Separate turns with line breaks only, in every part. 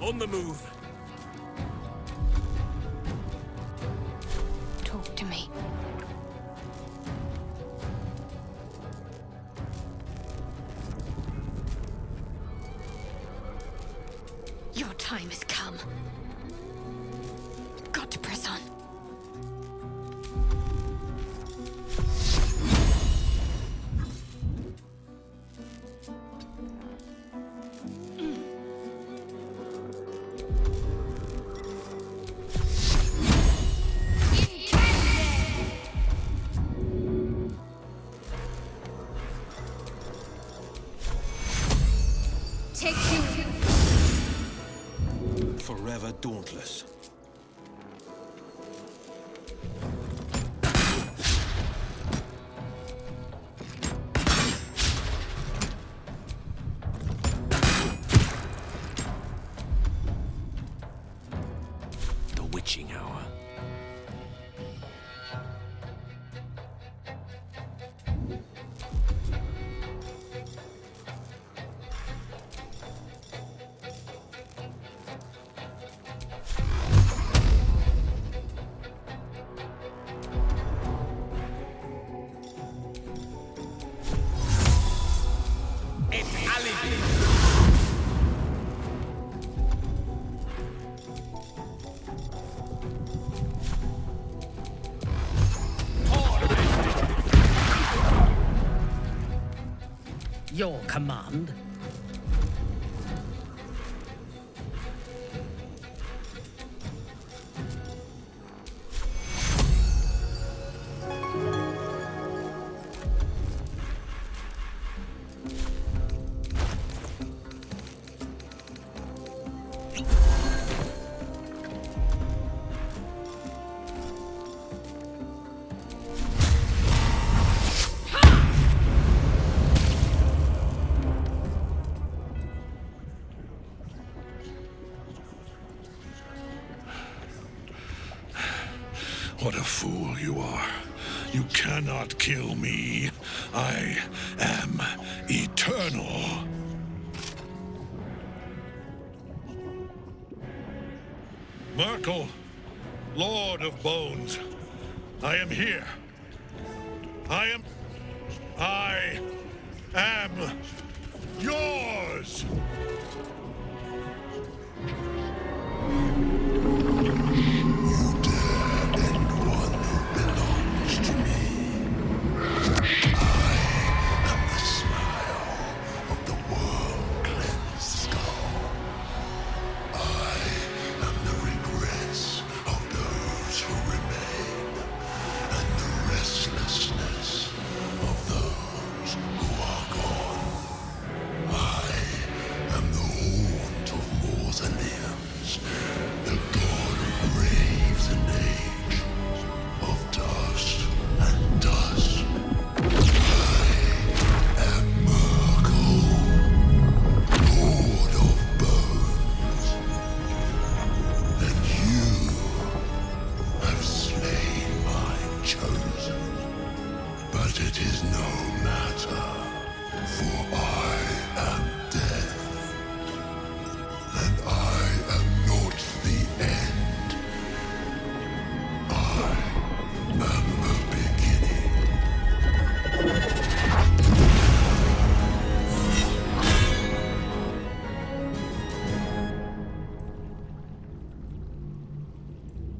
On the move.
Talk to me. Your time has come. Got to press on.
Forever dauntless. The witching hour.
Your command?
What a fool you are. You cannot kill me. I am eternal. Merkel, Lord of Bones, I am here. I am yours!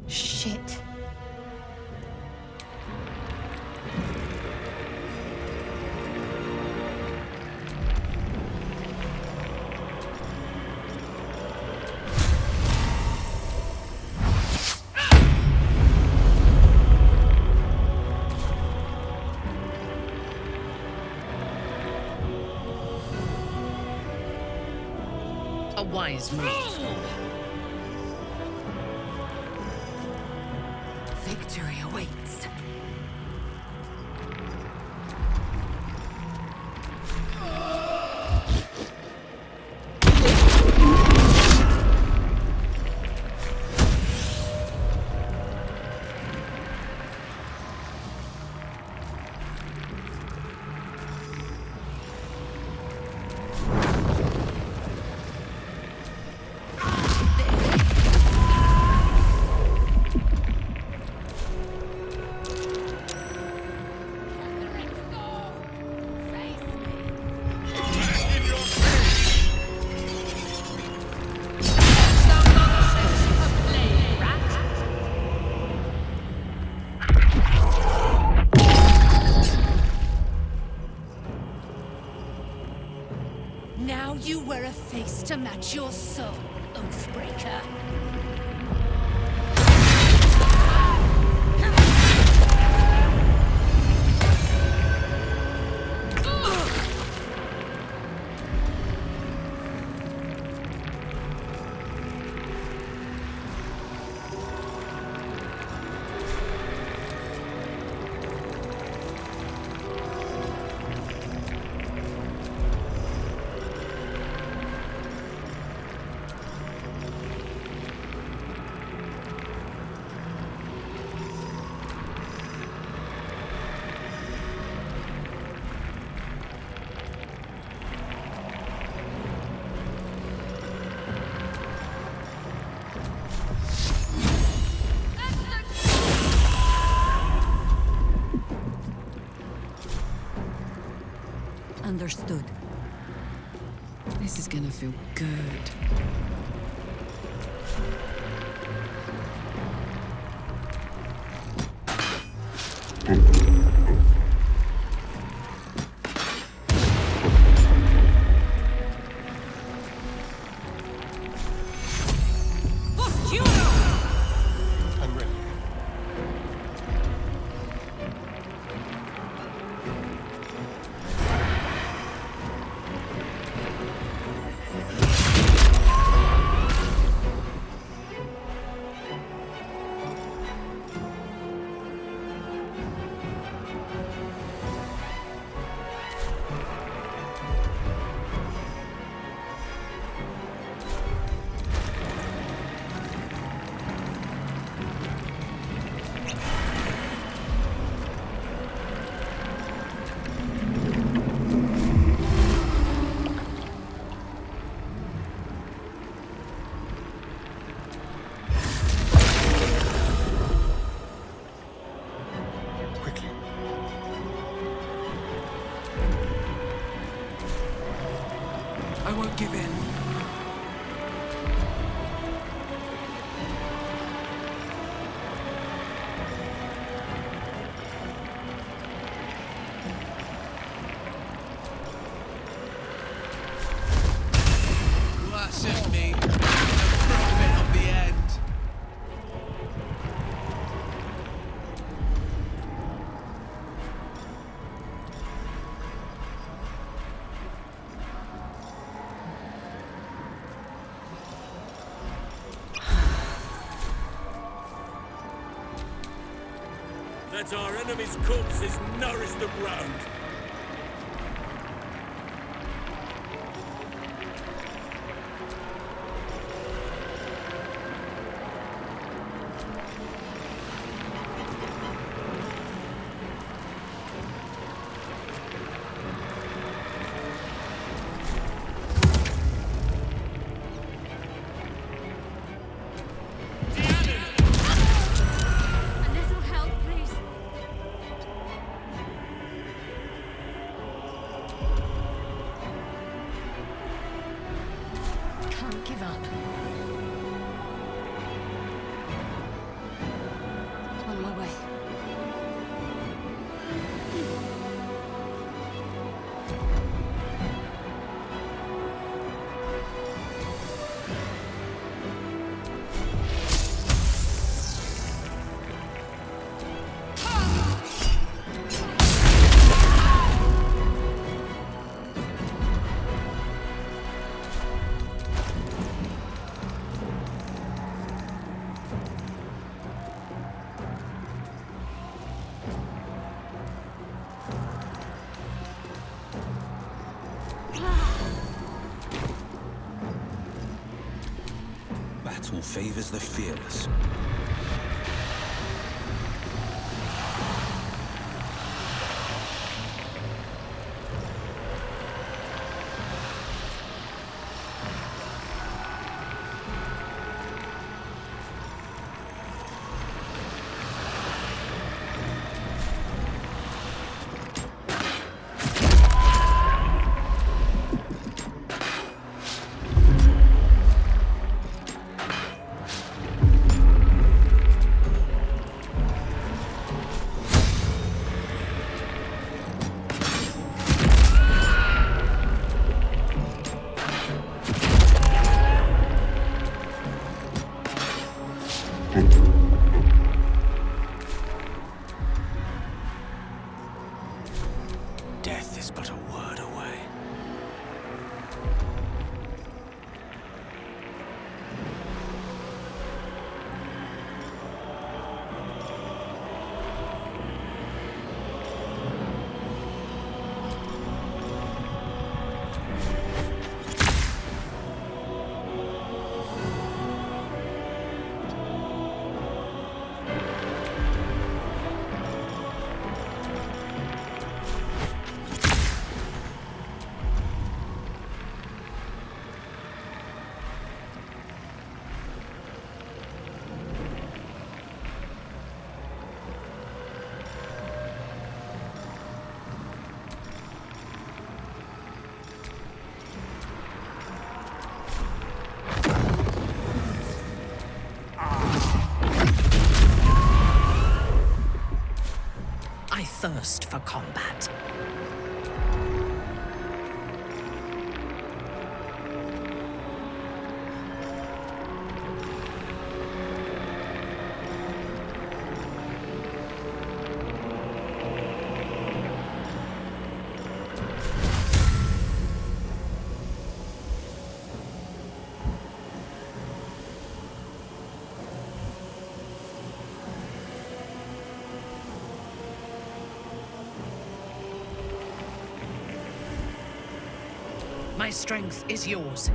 Shit.
A wise move.
Victory awaits. face to match your soul, Oathbreaker.
Understood.
This is gonna feel good.
I'm ready. Quickly. I won't give in. Worship me, the prophet of the end.
Let our enemies' corpses nourish the ground.
A little help, please. Can't give up. On my way.
Battle favors the fearless. Death is but a word away.
I thirst for combat. My strength is yours.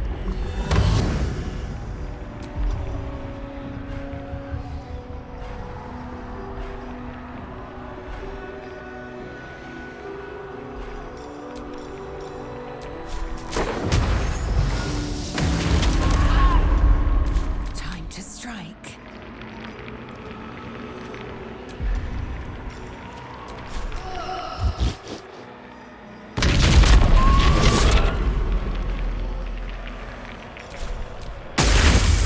Time to strike.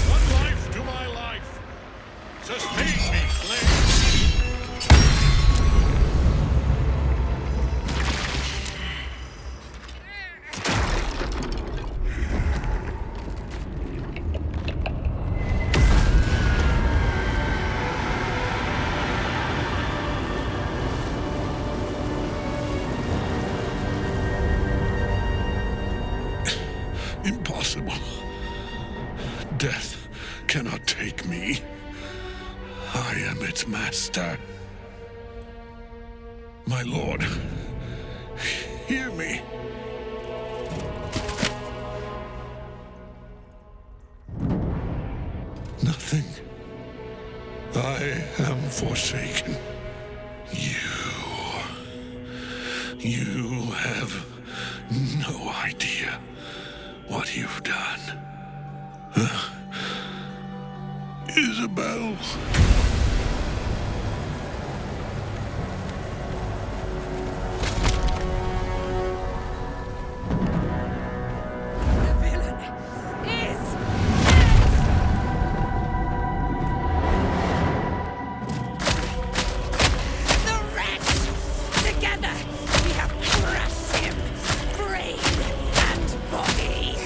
One life to my life. Sustain me, flame. Impossible. Death cannot take me. I am its master. My lord, hear me. Nothing. I am forsaken. You have no idea what you've done. Isabel.
The villain is the wretch! Together, we have crushed him, brain and body.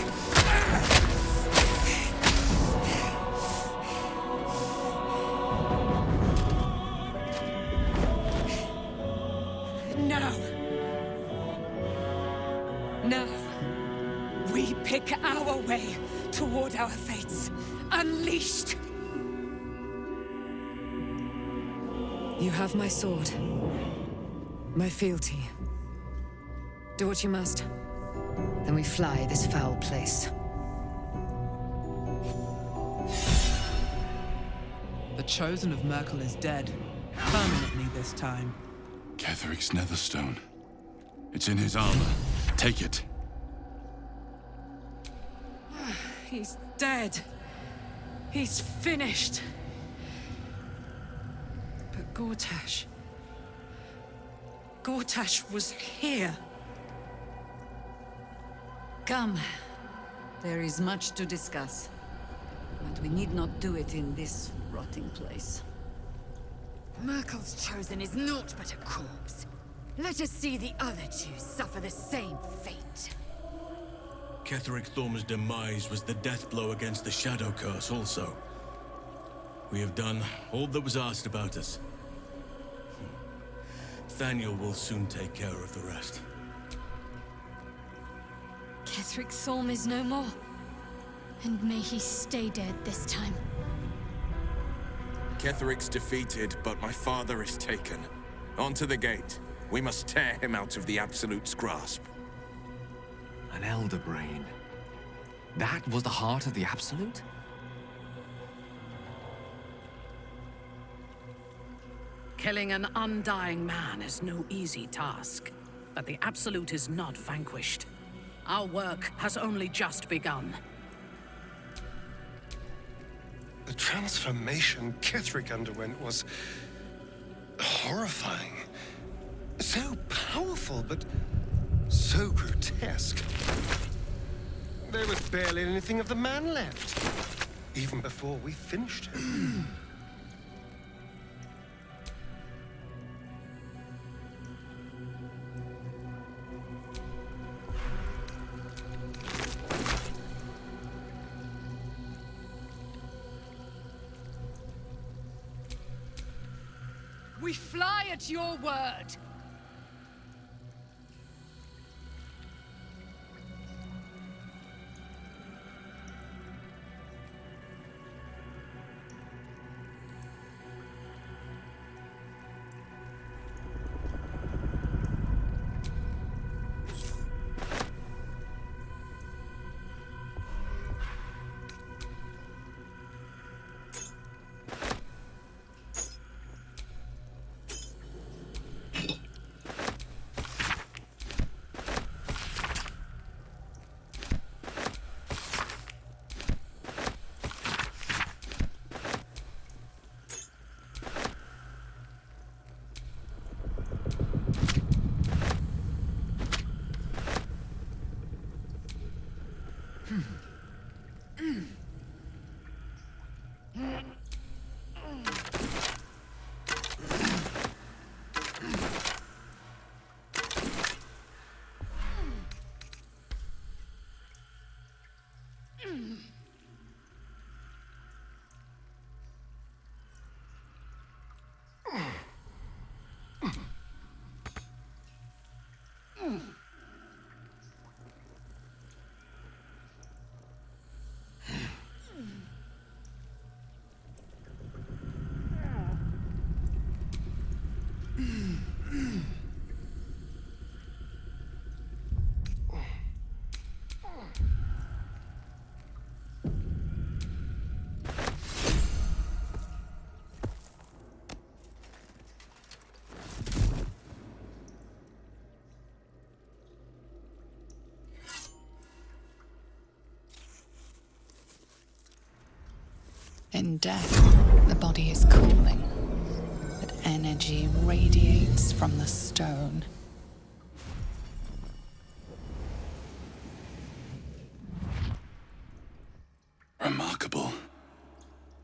Now, we pick our way toward our fates, unleashed.
You have my sword. My fealty. Do what you must. Then we fly this foul place.
The Chosen of Merkel is dead. Permanently this time.
Ketheric's Netherstone. It's in his armor. Take it.
He's dead. He's finished. But Gortash... Gortash was here.
Come. There is much to discuss. But we need not do it in this rotting place.
Merkel's Chosen is naught but a corpse. Let us see the other two suffer the same fate.
Ketheric Thorm's demise was the death blow against the Shadow Curse also. We have done all that was asked about us. Thaniel will soon take care of the rest.
Ketheric Thorm is no more. And may he stay dead this time.
Ketheric's defeated, but my father is taken. On to the gate. We must tear him out of the Absolute's grasp.
An Elder Brain. That was the heart of the Absolute?
Killing an undying man is no easy task, but the Absolute is not vanquished. Our work has only just begun.
The transformation Ketheric underwent was horrifying. So powerful, but so grotesque. There was barely anything of the man left, even before we finished him.
We fly at your word!
In death, the body is cooling, but energy radiates from the stone.
Remarkable.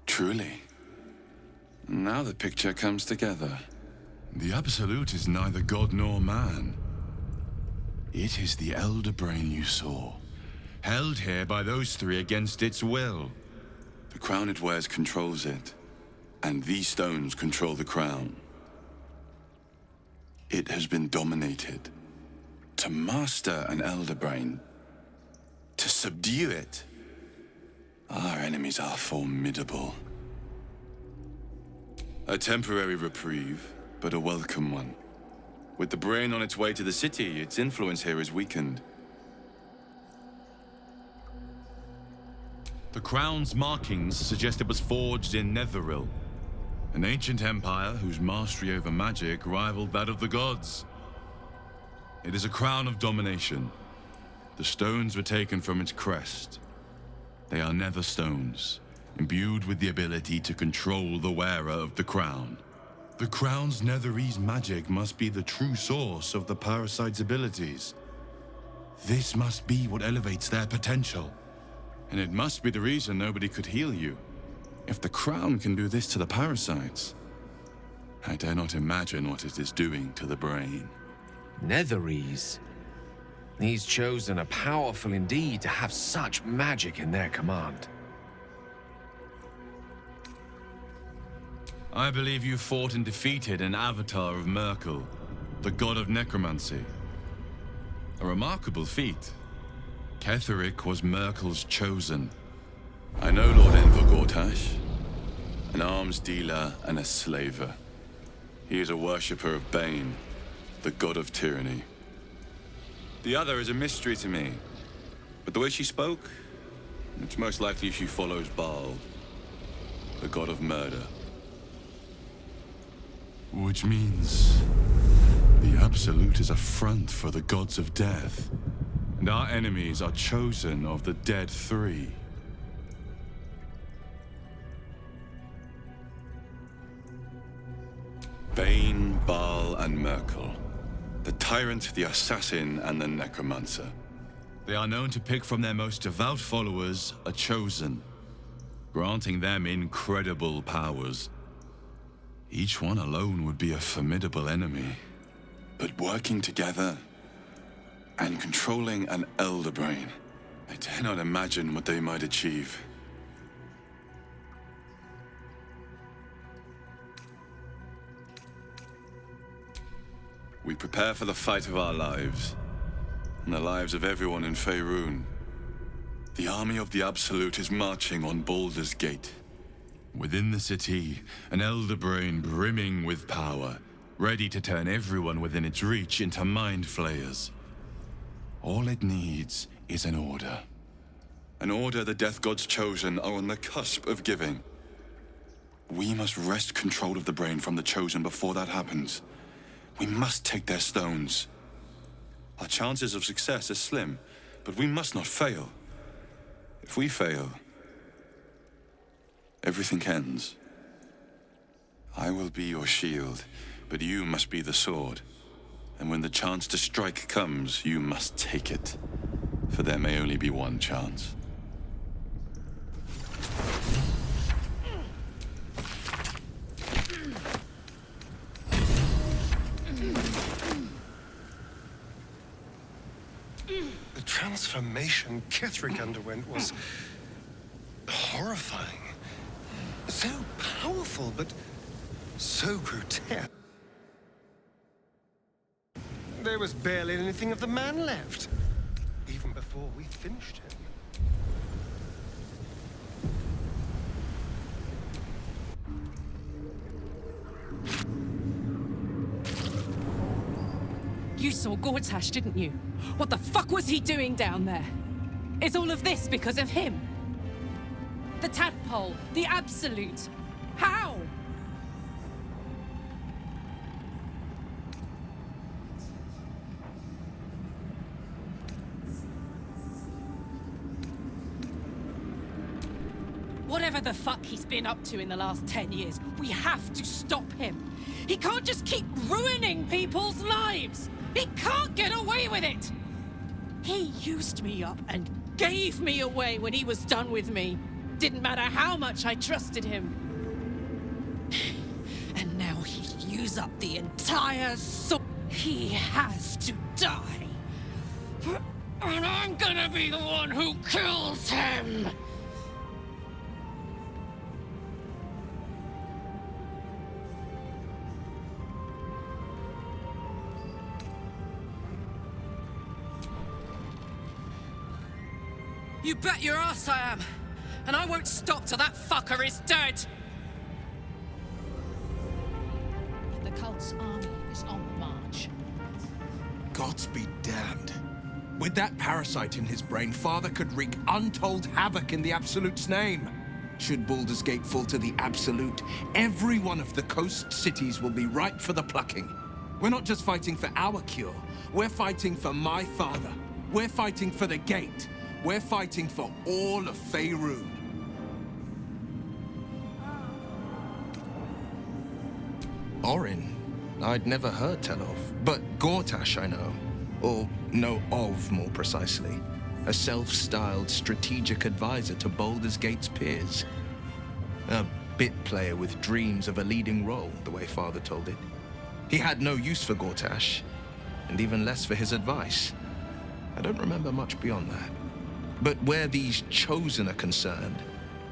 Truly. Now the picture comes together. The Absolute is neither god nor man. It is the Elder Brain you saw, held here by those three against its will. The crown it wears controls it, and these stones control the crown. It has been dominated. To master an Elder Brain, to subdue it, our enemies are formidable. A temporary reprieve, but a welcome one. With the brain on its way to the city, its influence here is weakened.
The crown's markings suggest it was forged in Netheril, an ancient empire whose mastery over magic rivaled that of the gods. It is a crown of domination. The stones were taken from its crest. They are nether stones, imbued with the ability to control the wearer of the crown. The crown's Netherese magic must be the true source of the parasite's abilities. This must be what elevates their potential. And it must be the reason nobody could heal you. If the crown can do this to the parasites, I dare not imagine what it is doing to the brain.
Netherese. These Chosen are powerful indeed to have such magic in their command.
I believe you fought and defeated an avatar of Merkel, the god of necromancy. A remarkable feat. Ketheric was Merkel's chosen.
I know Lord Enver Gortash, an arms dealer and a slaver. He is a worshipper of Bane, the god of tyranny. The other is a mystery to me, but the way she spoke, it's most likely she follows Baal, the god of murder.
Which means the Absolute is a front for the gods of death, and our enemies are chosen of the Dead Three.
Bane, Baal, and Merkel. The tyrant, the assassin, and the necromancer.
They are known to pick from their most devout followers a chosen, granting them incredible powers. Each one alone would be a formidable enemy.
But working together and controlling an Elder Brain, I dare not imagine what they might achieve. We prepare for the fight of our lives, and the lives of everyone in Faerun. The army of the Absolute is marching on Baldur's Gate.
Within the city, an Elder Brain brimming with power, ready to turn everyone within its reach into mind flayers.
All it needs is an order. An order the Death Gods chosen are on the cusp of giving. We must wrest control of the brain from the chosen before that happens. We must take their stones. Our chances of success are slim, but we must not fail. If we fail, everything ends. I will be your shield, but you must be the sword. And when the chance to strike comes, you must take it. For there may only be one chance.
The transformation Ketheric underwent was horrifying. So powerful, but so grotesque. There was barely anything of the man left, even before we finished him.
You saw Gortash, didn't you? What the fuck was he doing down there? Is all of this because of him? The tadpole, the Absolute. How? Whatever the fuck he's been up to in the last 10 years, we have to stop him. He can't just keep ruining people's lives. He can't get away with it. He used me up and gave me away when he was done with me. Didn't matter how much I trusted him. And now he'd use up the entire soul. He has to die. And I'm gonna be the one who kills him. You bet your ass I am. And I won't stop till that fucker is dead.
The cult's army is on the march.
Gods be damned. With that parasite in his brain, Father could wreak untold havoc in the Absolute's name. Should Baldur's Gate fall to the Absolute, every one of the coast cities will be ripe for the plucking. We're not just fighting for our cure. We're fighting for my father. We're fighting for the Gate. We're fighting for all of Faerun. Orin, I'd never heard tell of, but Gortash I know. Or know of, more precisely. A self-styled strategic advisor to Baldur's Gate's peers. A bit player with dreams of a leading role, the way Father told it. He had no use for Gortash, and even less for his advice. I don't remember much beyond that. But where these chosen are concerned,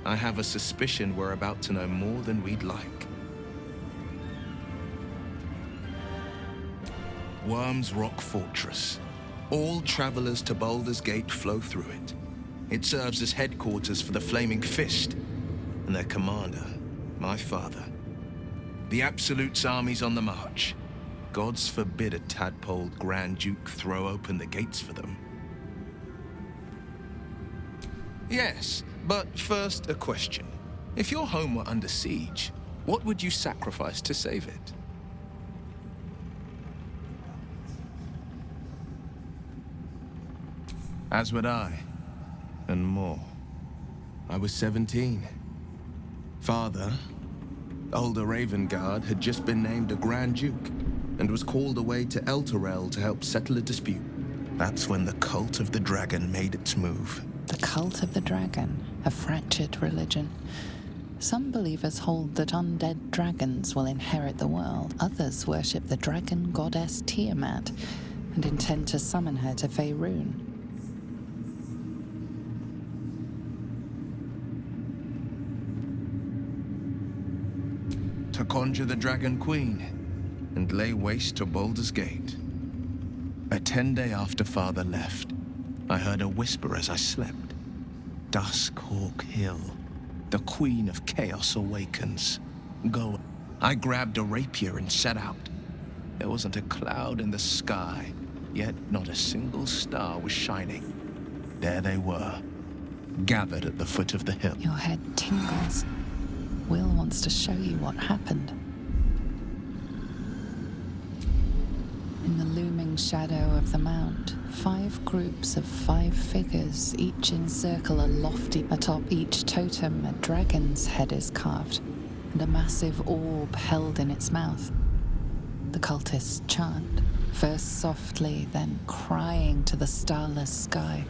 I have a suspicion we're about to know more than we'd like. Worm's Rock Fortress. All travelers to Baldur's Gate flow through it. It serves as headquarters for the Flaming Fist and their commander, my father. The Absolute's army's on the march. Gods forbid a tadpole Grand Duke throw open the gates for them. Yes, but first a question. If your home were under siege, what would you sacrifice to save it? As would I, and more. I was 17. Father, older Ravengard, had just been named a Grand Duke and was called away to Elturel to help settle a dispute. That's when the Cult of the Dragon made its move.
The Cult of the Dragon, a fractured religion. Some believers hold that undead dragons will inherit the world. Others worship the dragon goddess Tiamat and intend to summon her to Faerun.
To conjure the Dragon Queen and lay waste to Baldur's Gate. A 10-day after Father left, I heard a whisper as I slept. Duskhawk Hill, the Queen of Chaos awakens. Go. I grabbed a rapier and set out. There wasn't a cloud in the sky, yet not a single star was shining. There they were, gathered at the foot of the hill.
Your head tingles. Will wants to show you what happened. In the looming shadow of the mount, 5 groups of 5 figures, each encircle a lofty. Atop each totem, a dragon's head is carved, and a massive orb held in its mouth. The cultists chant, first softly, then crying to the starless sky.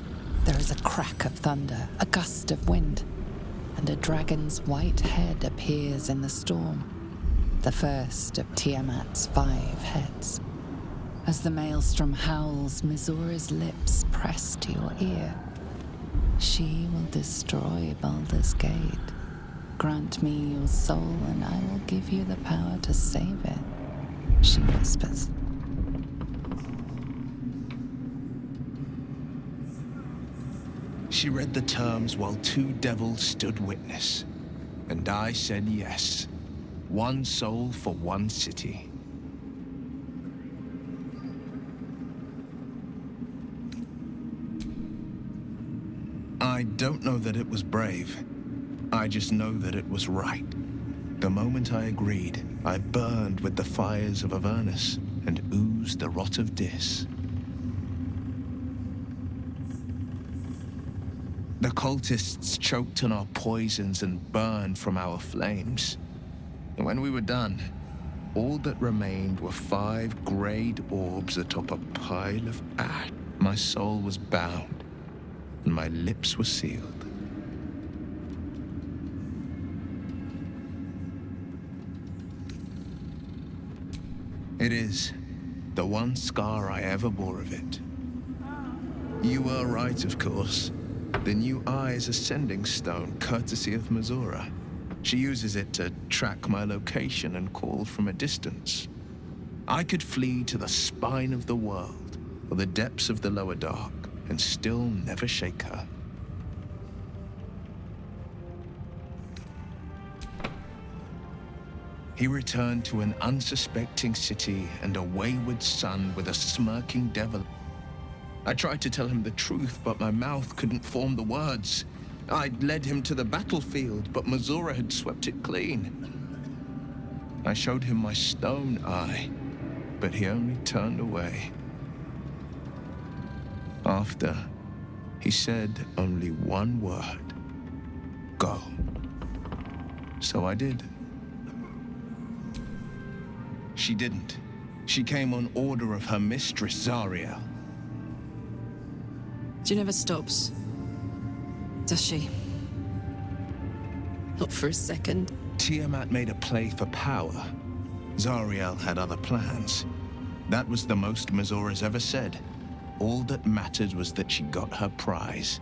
There is a crack of thunder, a gust of wind, and a dragon's white head appears in the storm, the first of Tiamat's 5 heads. As the maelstrom howls, Mizora's lips press to your ear. She will destroy Baldur's Gate. Grant me your soul, and I will give you the power to save it, she whispers.
She read the terms while 2 devils stood witness, and I said yes. 1 soul for 1 city. I don't know that it was brave. I just know that it was right. The moment I agreed, I burned with the fires of Avernus and oozed the rot of Dis. The cultists choked on our poisons and burned from our flames. And when we were done, all that remained were 5 grayed orbs atop a pile of ash. My soul was bound, and my lips were sealed. It is the one scar I ever bore of it. You were right, of course. The new eye is a sending stone, courtesy of Mizora. She uses it to track my location and call from a distance. I could flee to the spine of the world, or the depths of the lower dark, and still never shake her. He returned to an unsuspecting city and a wayward son with a smirking devil. I tried to tell him the truth, but my mouth couldn't form the words. I'd led him to the battlefield, but Mizora had swept it clean. I showed him my stone eye, but he only turned away. After, he said only one word: go. So I did. She didn't. She came on order of her mistress, Zariel.
She never stops, does she? Not for a second.
Tiamat made a play for power. Zariel had other plans. That was the most Mizora's ever said. All that mattered was that she got her prize.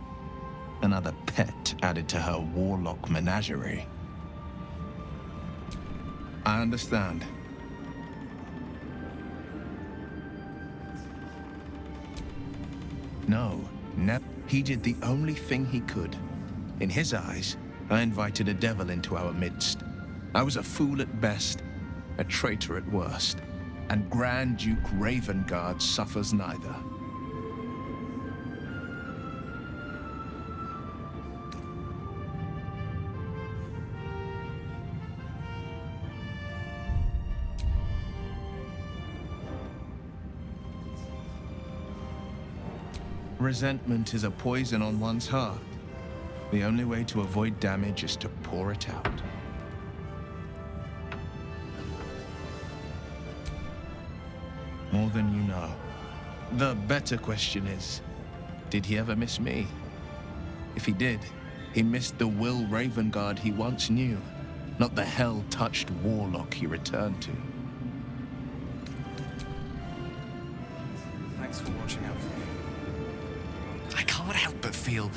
Another pet added to her warlock menagerie. I understand. No, he did the only thing he could. In his eyes, I invited a devil into our midst. I was a fool at best, a traitor at worst, and Grand Duke Ravengard suffers neither. Resentment is a poison on one's heart. The only way to avoid damage is to pour it out. More than you know. The better question is, did he ever miss me? If he did, he missed the Will Ravengard he once knew, not the hell-touched warlock he returned to.
Thanks for watching out for me.
I can't help but feel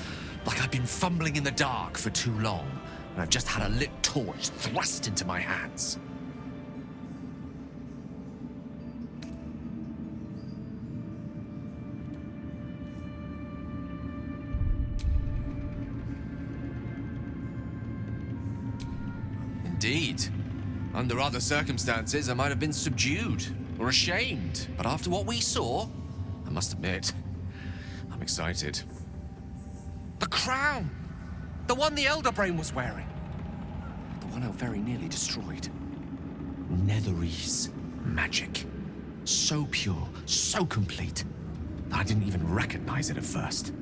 like I've been fumbling in the dark for too long, and I've just had a lit torch thrust into my hands. Indeed. Under other circumstances, I might have been subdued or ashamed, but after what we saw, I must admit, I'm excited. The crown! The one the Elder Brain was wearing. The one I very nearly destroyed. Netherese magic. So pure, so complete, that I didn't even recognize it at first.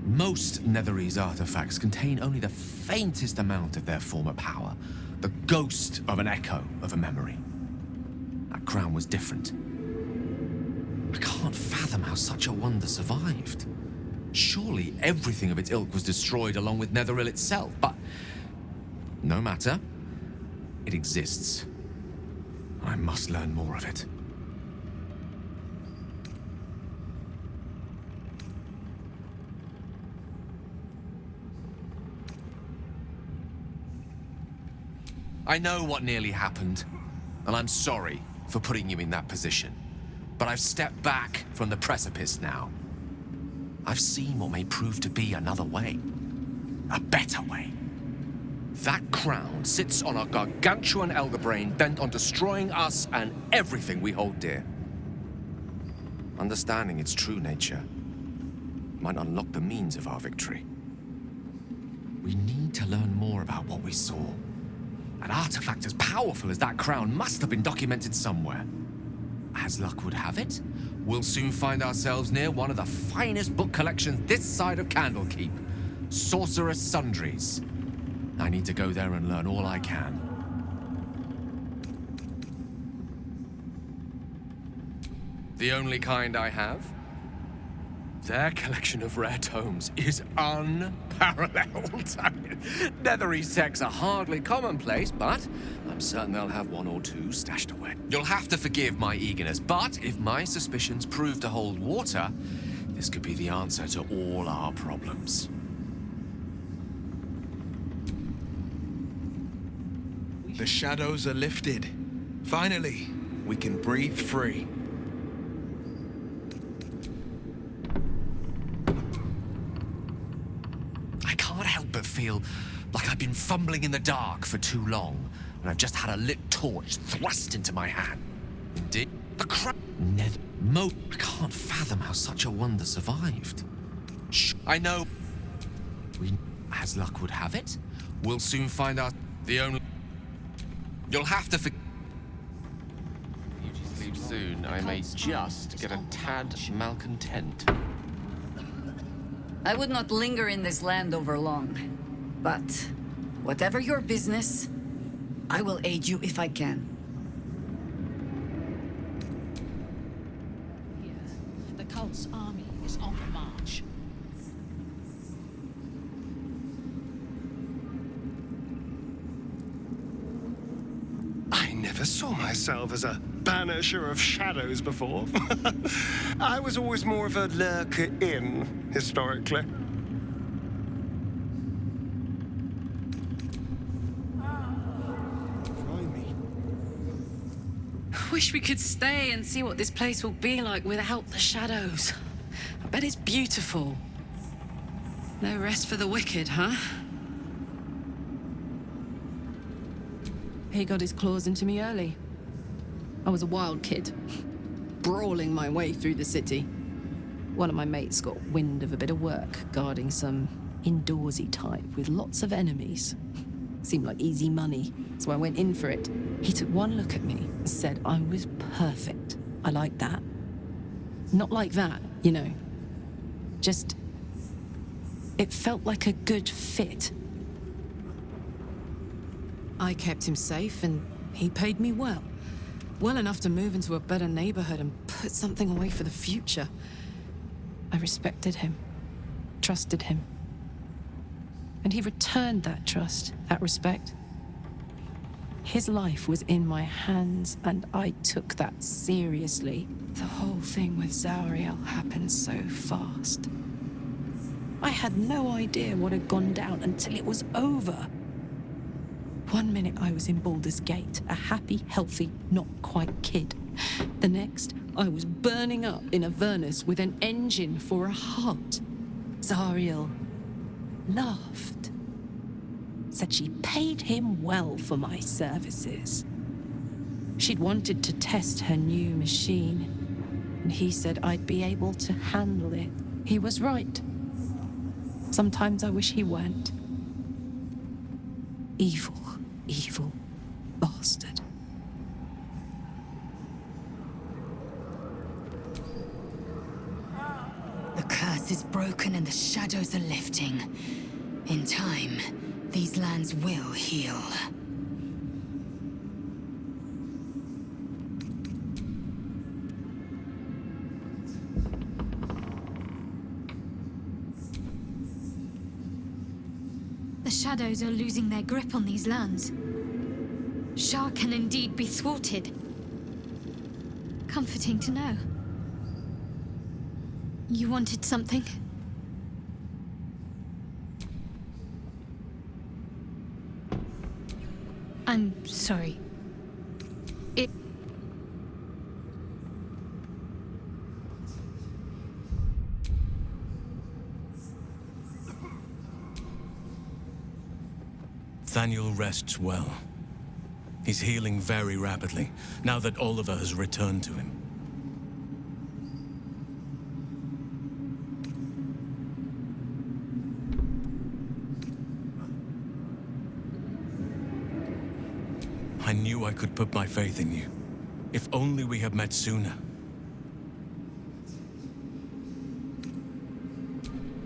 Most Netherese artifacts contain only the faintest amount of their former power, the ghost of an echo of a memory. That crown was different. I can't fathom how such a wonder survived. Surely everything of its ilk was destroyed along with Netheril itself, but no matter. It exists. I must learn more of it. I know what nearly happened, and I'm sorry for putting you in that position. But I've stepped back from the precipice now. I've seen what may prove to be another way. A better way. That crown sits on a gargantuan elder brain bent on destroying us and everything we hold dear. Understanding its true nature might unlock the means of our victory. We need to learn more about what we saw. An artifact as powerful as that crown must have been documented somewhere. As luck would have it, we'll soon find ourselves near one of the finest book collections this side of Candlekeep, Sorcerous Sundries. I need to go there and learn all I can. The only kind I have? Their collection of rare tomes is unparalleled. Netherese texts are hardly commonplace, but I'm certain they'll have one or two stashed away. You'll have to forgive my eagerness, but if my suspicions prove to hold water, this could be the answer to all our problems.
The shadows are lifted. Finally, we can breathe free.
I can't help but feel like I've been fumbling in the dark for too long, and I've just had a lit torch thrust into my hand. Indeed, the I can't fathom how such a wonder survived. I know. As luck would have it, we'll soon find out the only... You'll have to You sleep soon. I may just get a tad malcontent.
I would not linger in this land over long. But whatever your business, I will aid you if I can.
Here, the cult's army is on the march.
I never saw myself as a banisher of shadows before. I was always more of a lurker-in, historically.
Wish we could stay and see what this place will be like without the shadows.
Bet it's beautiful. No rest for the wicked, huh? He got his claws into me early. I was a wild kid, brawling my way through the city. One of my mates got wind of a bit of work guarding some indoorsy type with lots of enemies. Seemed like easy money, so I went in for it. He took one look at me and said I was perfect. I like that. Not like that, you know. Just... it felt like a good fit. I kept him safe and he paid me well. Well enough to move into a better neighborhood and put something away for the future. I respected him, trusted him. And he returned that trust, that respect. His life was in my hands, and I took that seriously. The whole thing with Zauriel happened so fast. I had no idea what had gone down until it was over. One minute I was in Baldur's Gate, a happy, healthy, not quite kid. The next, I was burning up in Avernus with an engine for a heart. Zauriel laughed. Said she paid him well for my services. She'd wanted to test her new machine, and he said I'd be able to handle it. He was right. Sometimes I wish he weren't. Evil, evil bastard.
The curse is broken and the shadows are lifting. In time, these lands will heal.
The shadows are losing their grip on these lands. Shah can indeed be thwarted. Comforting to know. You wanted something? I'm sorry. It...
Thaniel rests well. He's healing very rapidly, now that Oliver has returned to him. I knew I could put my faith in you. If only we had met sooner.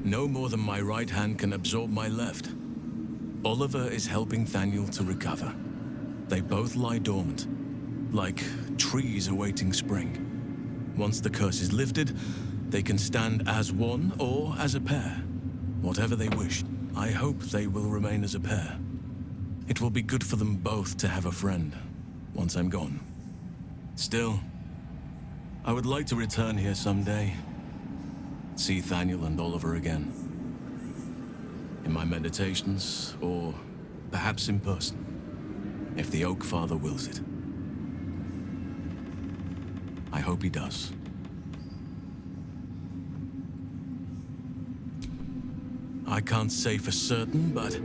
No more than my right hand can absorb my left. Oliver is helping Thaniel to recover. They both lie dormant, like trees awaiting spring. Once the curse is lifted, they can stand as one or as a pair. Whatever they wish. I hope they will remain as a pair. It will be good for them both to have a friend, once I'm gone. Still, I would like to return here someday. See Thaniel and Oliver again. In my meditations, or perhaps in person, if the Oak Father wills it. I hope he does. I can't say for certain, but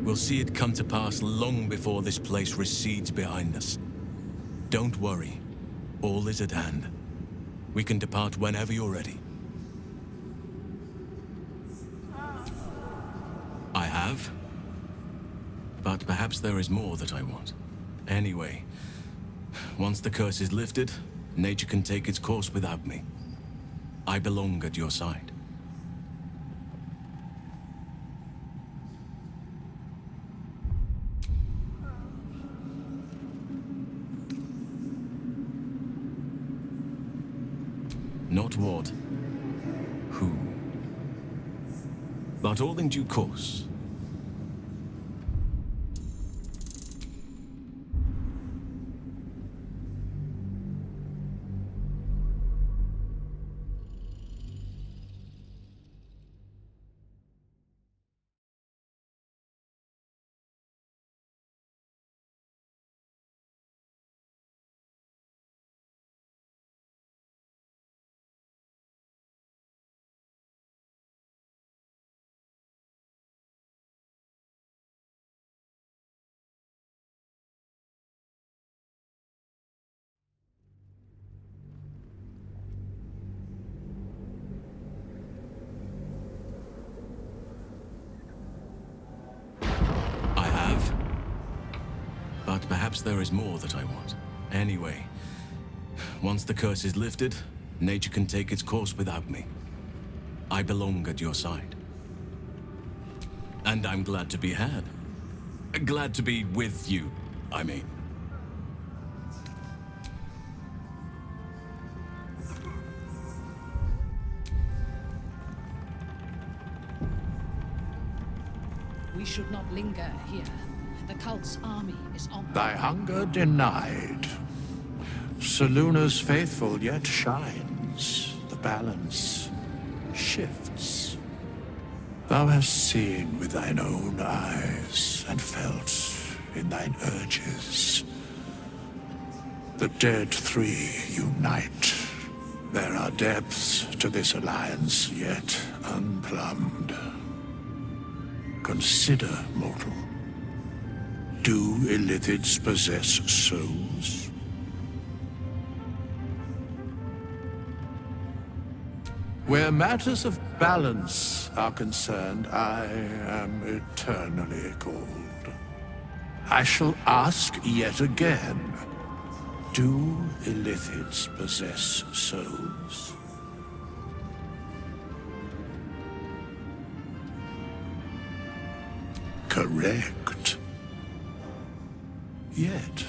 we'll see it come to pass long before this place recedes behind us. Don't worry. All is at hand. We can depart whenever you're ready. I have. But perhaps there is more that I want. Anyway, once the curse is lifted, nature can take its course without me. I belong at your side. Not what, who, but all in due course. But perhaps there is more that I want. Anyway, once the curse is lifted, nature can take its course without me. I belong at your side. And I'm glad to be had. Glad to be with you, I mean.
We should not linger here. The cult's army is on.
Thy hunger denied. Seluna's faithful yet shines. The balance shifts. Thou hast seen with thine own eyes and felt in thine urges. The dead three unite. There are depths to this alliance yet unplumbed. Consider, mortal. Do illithids possess souls? Where matters of balance are concerned, I am eternally cold. I shall ask yet again, do illithids possess souls? Correct. Yet,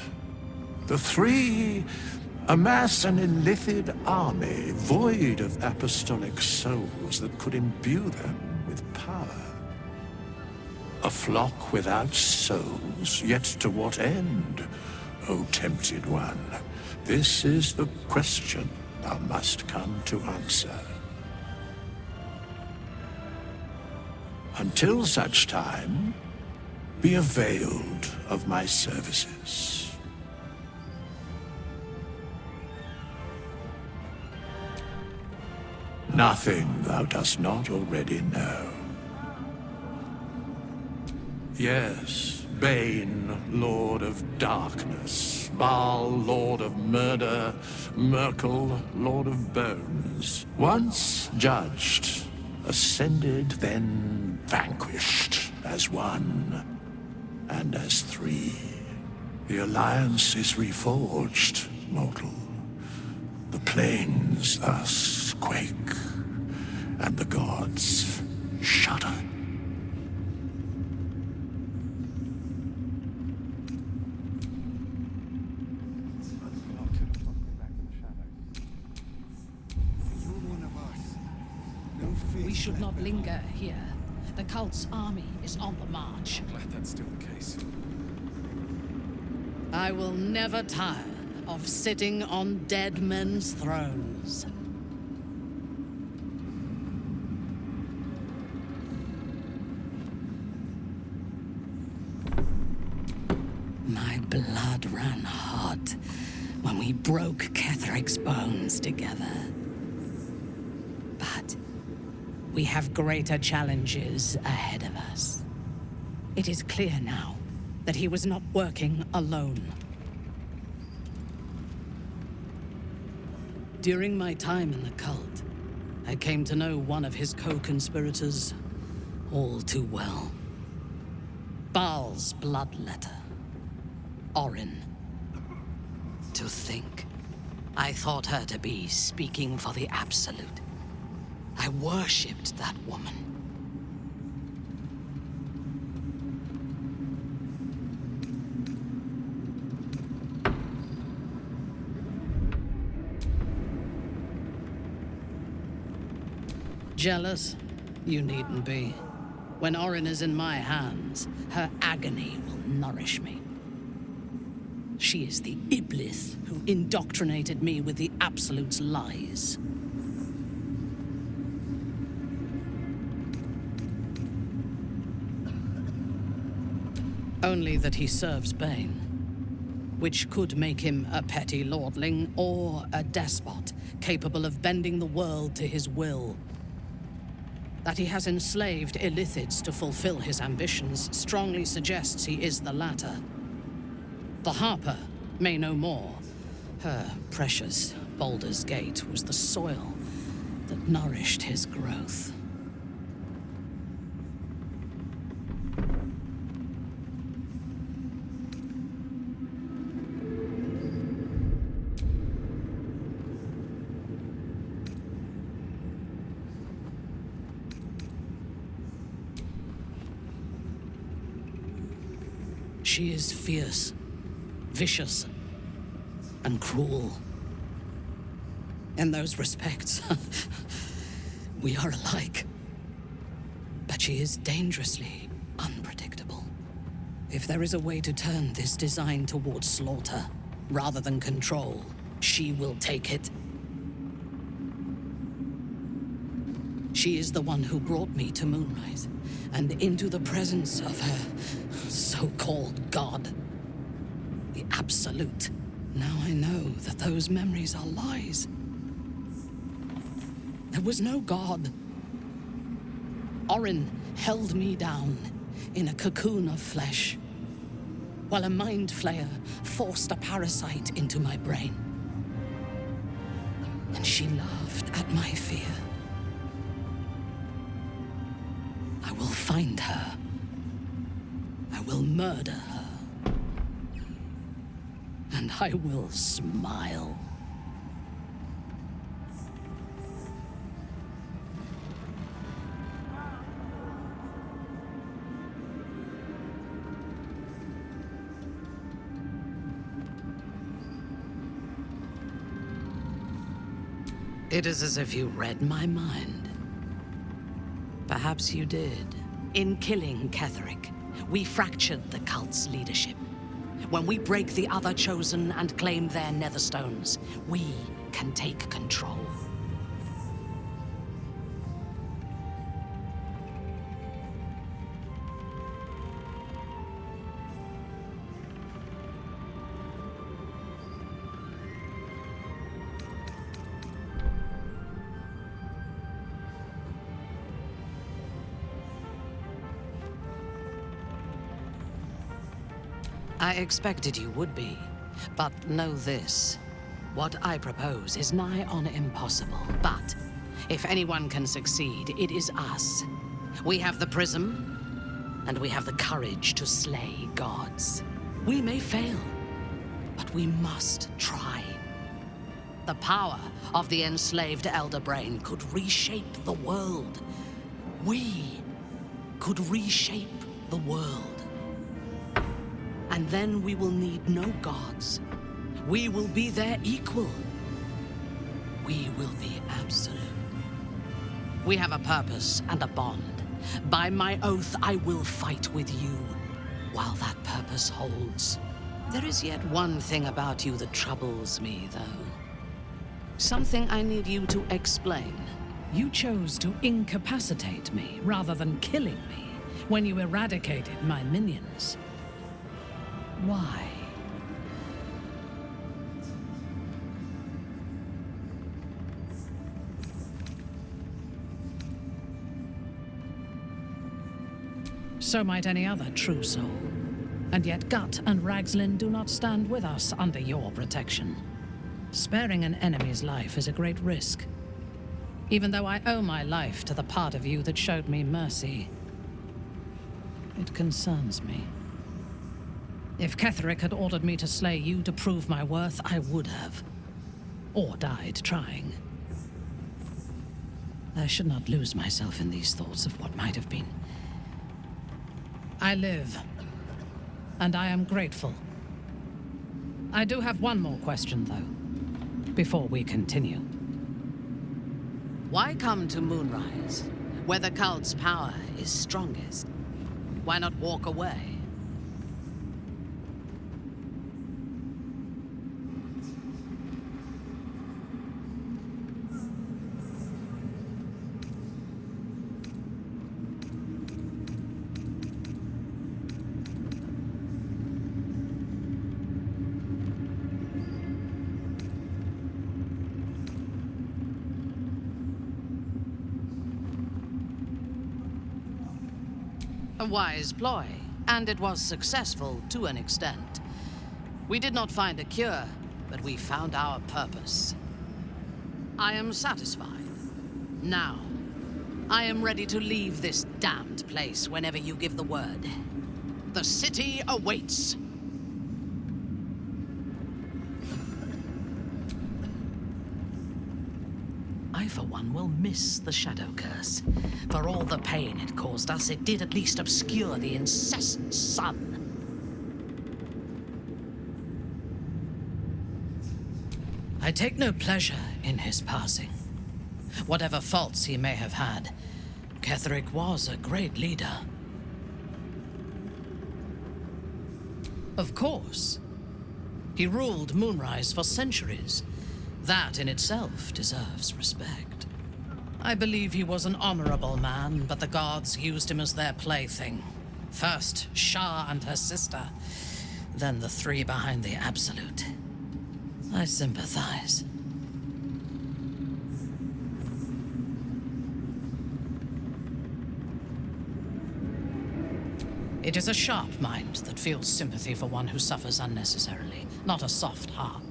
the three amass an illithid army void of apostolic souls that could imbue them with power. A flock without souls, yet to what end, O tempted one? This is the question thou must come to answer. Until such time, be availed of my services. Nothing thou dost not already know. Yes, Bane, Lord of Darkness, Baal, Lord of Murder, Merkel, Lord of Bones. Once judged, ascended, then vanquished as one. And as three. The alliance is reforged, mortal. The plains thus quake, and the gods shudder.
We should not linger here. The cult's army is on the march.
Glad that's still the case.
I will never tire of sitting on dead men's thrones. My blood ran hot when we broke Ketheric's bones together. But we have greater challenges ahead of us. It is clear now that he was not working alone. During my time in the cult, I came to know one of his co-conspirators all too well. Baal's bloodletter, Orin. To think, I thought her to be speaking for the Absolute. I worshipped that woman. Jealous? You needn't be. When Orin is in my hands, her agony will nourish me. She is the Iblis who indoctrinated me with the Absolute's lies. Only that he serves Bane, which could make him a petty lordling or a despot capable of bending the world to his will. That he has enslaved illithids to fulfill his ambitions strongly suggests he is the latter. The Harper may know more. Her precious Baldur's Gate was the soil that nourished his growth. She is fierce, vicious, and cruel. In those respects, we are alike. But she is dangerously unpredictable. If there is a way to turn this design towards slaughter, rather than control, she will take it. She is the one who brought me to Moonrise, and into the presence of her so-called god. The Absolute. Now I know that those memories are lies. There was no god. Orin held me down in a cocoon of flesh, while a mind flayer forced a parasite into my brain. And she laughed at my fear. I will find her. I will murder her. And I will smile. It is as if you read my mind. Perhaps you did. In killing Ketheric, we fractured the cult's leadership. When we break the other Chosen and claim their Netherstones, we can take control. I expected you would be, but know this. What I propose is nigh on impossible, but if anyone can succeed, it is us. We have the prism, and we have the courage to slay gods. We may fail, but we must try. The power of the enslaved Elder Brain could reshape the world. We could reshape the world. And then we will need no gods. We will be their equal. We will be absolute. We have a purpose and a bond. By my oath, I will fight with you while that purpose holds. There is yet one thing about you that troubles me, though. Something I need you to explain. You chose to incapacitate me rather than killing me when you eradicated my minions. Why? So might any other true soul. And yet Gut and Ragslin do not stand with us under your protection. Sparing an enemy's life is a great risk. Even though I owe my life to the part of you that showed me mercy, it concerns me. If Ketheric had ordered me to slay you to prove my worth, I would have. Or died trying. I should not lose myself in these thoughts of what might have been. I live, and I am grateful. I do have one more question, though, before we continue.
Why come to Moonrise, where the cult's power is strongest? Why not walk away? A wise ploy, and it was successful to an extent. We did not find a cure, but we found our purpose. I am satisfied. Now, I am ready to leave this damned place whenever you give the word. The city awaits. I, for one, will miss the Shadow Curse. For all the pain it caused us, it did at least obscure the incessant sun. I take no pleasure in his passing. Whatever faults he may have had, Ketheric was a great leader. Of course. He ruled Moonrise for centuries. That in itself deserves respect. I believe he was an honorable man, but the gods used him as their plaything. First Shah and her sister, then the three behind the Absolute. I sympathize. It is a sharp mind that feels sympathy for one who suffers unnecessarily, not a soft heart.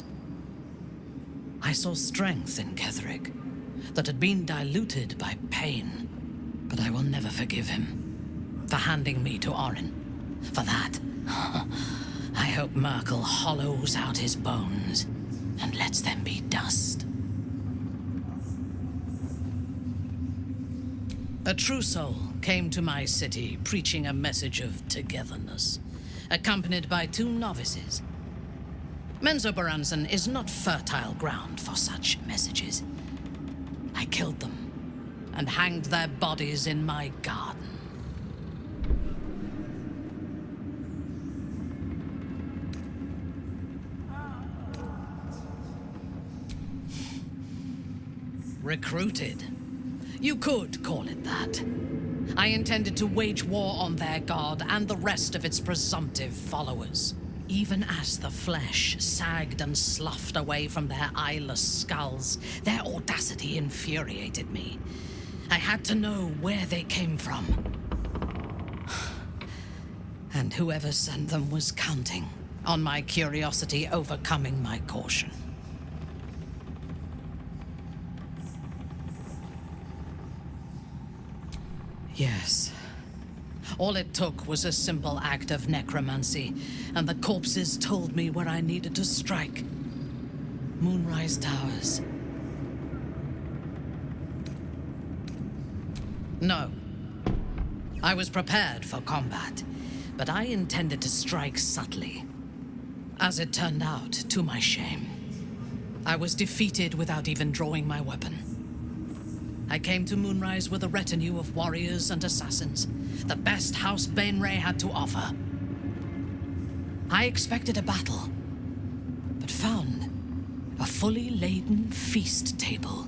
I saw strength in Ketheric that had been diluted by pain, but I will never forgive him for handing me to Orin. For that, I hope Merkel hollows out his bones and lets them be dust. A true soul came to my city preaching a message of togetherness, accompanied by 2 novices. Menzoberranzan is not fertile ground for such messages. I killed them and hanged their bodies in my garden. Recruited. You could call it that. I intended to wage war on their god and the rest of its presumptive followers. Even as the flesh sagged and sloughed away from their eyeless skulls, their audacity infuriated me. I had to know where they came from. And whoever sent them was counting on my curiosity overcoming my caution. Yes. All it took was a simple act of necromancy, and the corpses told me where I needed to strike. Moonrise Towers. No. I was prepared for combat, but I intended to strike subtly. As it turned out, to my shame, I was defeated without even drawing my weapon. I came to Moonrise with a retinue of warriors and assassins, the best House Bainray had to offer. I expected a battle, but found a fully laden feast table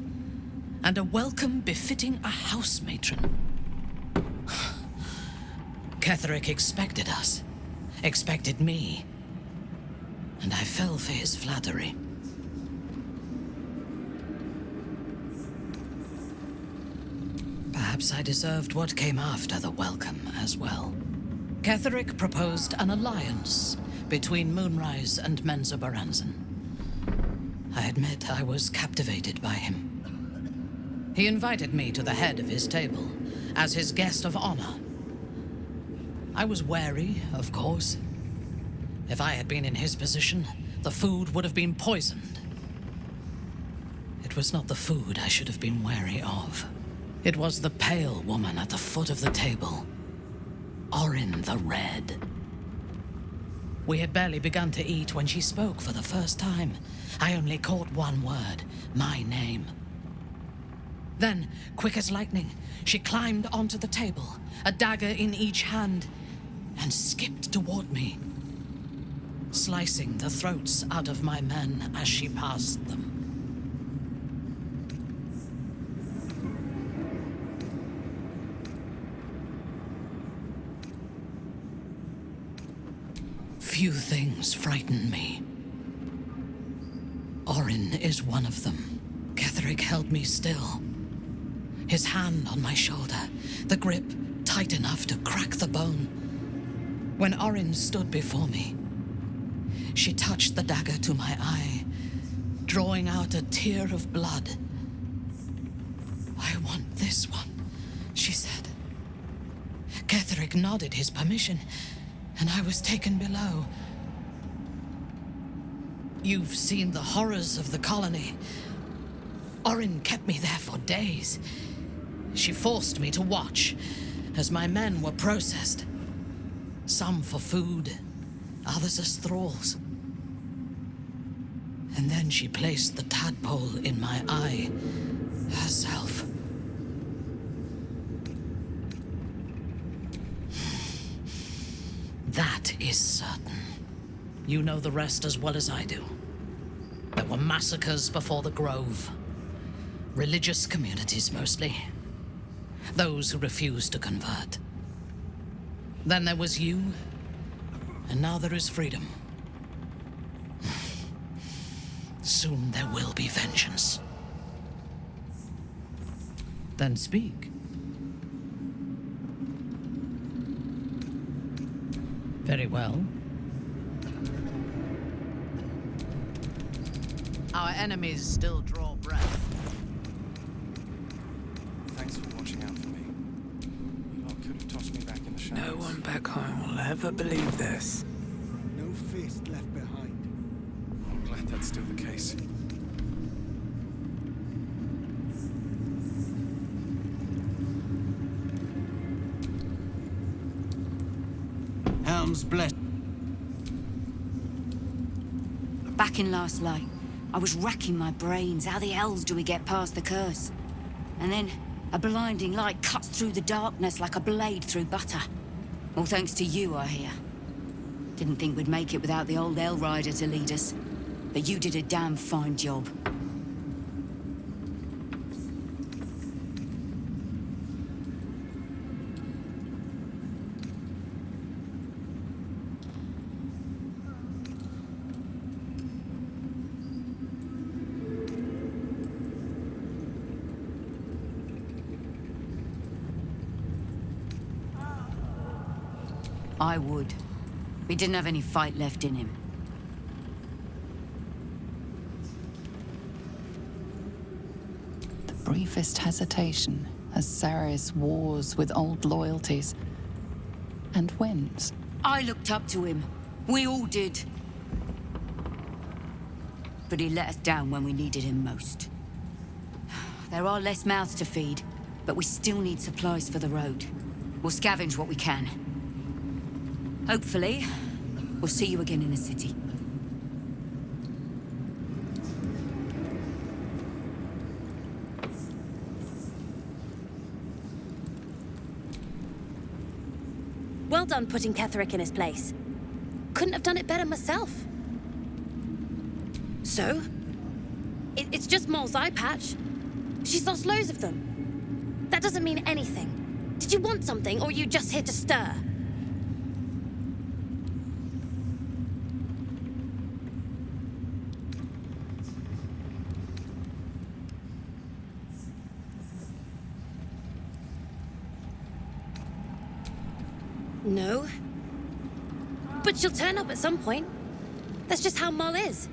and a welcome befitting a house matron. Ketheric expected us, expected me, and I fell for his flattery. Perhaps I deserved what came after the welcome as well. Ketheric proposed an alliance between Moonrise and Menzoberranzan. I admit I was captivated by him. He invited me to the head of his table as his guest of honor. I was wary, of course. If I had been in his position, the food would have been poisoned. It was not the food I should have been wary of. It was the pale woman at the foot of the table. Orin the Red. We had barely begun to eat when she spoke for the first time. I only caught one word, my name. Then, quick as lightning, she climbed onto the table, a dagger in each hand, and skipped toward me, slicing the throats out of my men as she passed them. Few things frighten me. Orin is one of them. Ketheric held me still, his hand on my shoulder, the grip tight enough to crack the bone. When Orin stood before me, she touched the dagger to my eye, drawing out a tear of blood. "I want this one," she said. Ketheric nodded his permission, and I was taken below. You've seen the horrors of the colony. Orin kept me there for days. She forced me to watch as my men were processed. Some for food, others as thralls. And then she placed the tadpole in my eye herself. That is certain. You know the rest as well as I do. There were massacres before the Grove. Religious communities, mostly. Those who refused to convert. Then there was you, and now there is freedom. Soon there will be vengeance. Then speak. Very well. Our enemies still draw breath.
Thanks for watching out for me. You lot could have tossed me back in the shadows.
No one back home will ever believe this.
No fist left behind. I'm glad that's still the case.
Helm's blessed.
Back in last light, I was racking my brains. How the hells do we get past the curse? And then a blinding light cuts through the darkness like a blade through butter. All thanks to you, I hear. Didn't think we'd make it without the old El Rider to lead us. But you did a damn fine job. I would. We didn't have any fight left in him.
The briefest hesitation as Ceres wars with old loyalties and wins.
I looked up to him. We all did. But he let us down when we needed him most. There are less mouths to feed, but we still need supplies for the road. We'll scavenge what we can. Hopefully, we'll see you again in the city.
Well done putting Ketherick in his place. Couldn't have done it better myself. So? It's just Moll's eye patch. She's lost loads of them. That doesn't mean anything. Did you want something, or are you just here to stir? No. But she'll turn up at some point. That's just how Moll is.